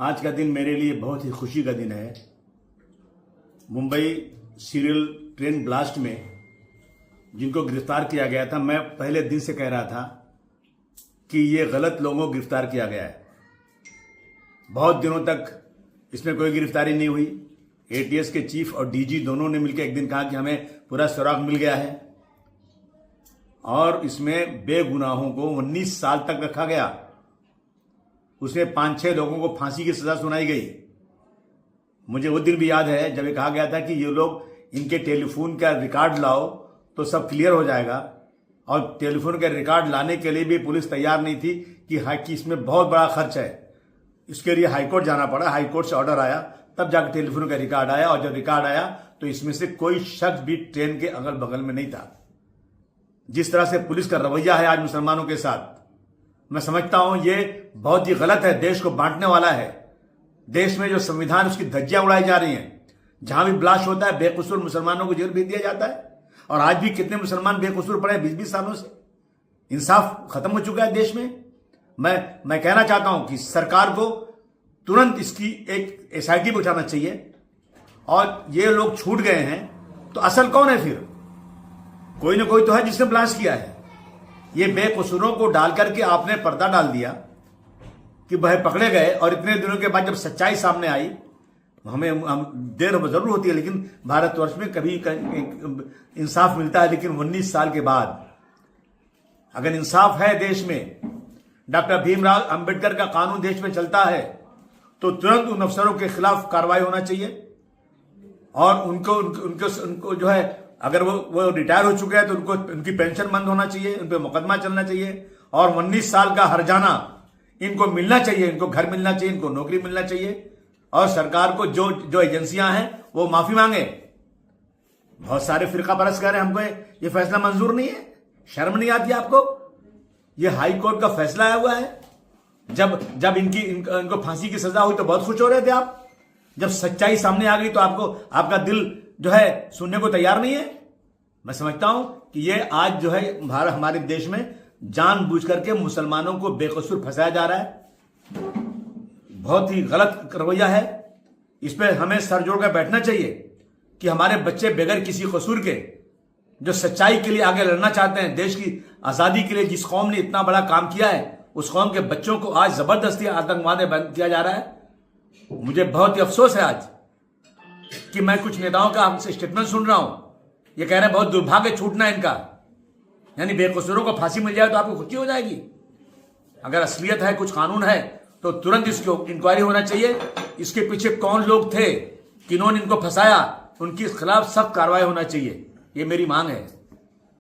आज का दिन मेरे लिए बहुत ही खुशी का दिन है। मुंबई सीरियल ट्रेन ब्लास्ट में जिनको गिरफ्तार किया गया था, मैं पहले दिन से कह रहा था कि ये गलत लोगों को गिरफ्तार किया गया है। बहुत दिनों तक इसमें कोई गिरफ्तारी नहीं हुई। एटीएस के चीफ और डीजी दोनों ने मिलकर एक दिन कहा कि हमें पूरा सुराग मिल गया है और इसमें बेगुनाहों को 19 साल तक रखा गया। उसमें 5-6 लोगों को फांसी की सजा सुनाई गई। मुझे वो दिन भी याद है जब ये कहा गया था कि ये लोग इनके टेलीफोन का रिकॉर्ड लाओ तो सब क्लियर हो जाएगा, और टेलीफोन का रिकॉर्ड लाने के लिए भी पुलिस तैयार नहीं थी कि इसमें बहुत बड़ा खर्च है। इसके लिए हाईकोर्ट जाना पड़ा, हाईकोर्ट से ऑर्डर आया, तब जाकर टेलीफोन का रिकॉर्ड आया, और जब रिकॉर्ड आया तो इसमें से कोई शख्स भी ट्रेन के अगल बगल में नहीं था। जिस तरह से पुलिस का रवैया है आज मुसलमानों के साथ, मैं समझता हूं ये बहुत ही गलत है, देश को बांटने वाला है। देश में जो संविधान उसकी धज्जियां उड़ाई जा रही हैं। जहां भी ब्लास्ट होता है बेकसूर मुसलमानों को जेल भेज दिया जाता है, और आज भी कितने मुसलमान बेकसूर पड़े 20-20 सालों से। इंसाफ खत्म हो चुका है देश में। मैं कहना चाहता हूं कि सरकार को तुरंत इसकी एक एसआईटी उठाना चाहिए, और ये लोग छूट गए हैं तो असल कौन है फिर? कोई ना कोई तो है जिसने ब्लास्ट किया है। ये बेकसूरों को डाल करके आपने पर्दा डाल दिया कि वह पकड़े गए, और इतने दिनों के बाद जब सच्चाई सामने आई, हमें देर जरूर होती है लेकिन भारतवर्ष में कभी इंसाफ मिलता है, लेकिन 19 साल के बाद अगर इंसाफ है देश में, डॉक्टर भीमराव अंबेडकर का कानून देश में चलता है, तो तुरंत उन अफसरों के खिलाफ कार्रवाई होना चाहिए। और उनको जो है, अगर वो रिटायर हो चुके हैं तो उनकी पेंशन बंद होना चाहिए, उन पर मुकदमा चलना चाहिए, और 19 साल का हर्जाना इनको मिलना चाहिए, इनको घर मिलना चाहिए, इनको नौकरी मिलना चाहिए, और सरकार को जो एजेंसियां हैं वो माफी मांगे। बहुत सारे फिरका परस्त कह रहे हैं हमको ये फैसला मंजूर नहीं है। शर्म नहीं आती आपको? ये हाई कोर्ट का फैसला आया हुआ है। जब इनको फांसी की सजा हुई तो बहुत खुश हो रहे थे आप। जब सच्चाई सामने आ गई तो आपका दिल जो है सुनने को तैयार नहीं है। मैं समझता हूं कि ये आज जो है हमारे देश में जानबूझ करके मुसलमानों को बेकसूर फंसाया जा रहा है। बहुत ही गलत रवैया है। इस पर हमें सर जोड़कर बैठना चाहिए कि हमारे बच्चे बगैर किसी कसूर के जो सच्चाई के लिए आगे लड़ना चाहते हैं, देश की आजादी के लिए जिस कौम ने इतना बड़ा काम किया है, उस कौम के बच्चों को आज जबरदस्ती आतंकवाद में बंद किया जा रहा है। मुझे बहुत ही अफसोस है आज कि मैं कुछ नेताओं का आपसे स्टेटमेंट सुन रहा हूं। ये कह रहे हैं बहुत दुर्भाग्य छूटना है इनका, यानी बेकसूरों को फांसी मिल जाए तो आपको खुशी हो जाएगी। अगर असलियत है, कुछ कानून है, तो तुरंत इसकी इंक्वायरी होना चाहिए। इसके पीछे कौन लोग थे, किन्होंने इनको फंसाया, उनके खिलाफ सख्त कार्रवाई होना चाहिए। ये मेरी मांग है।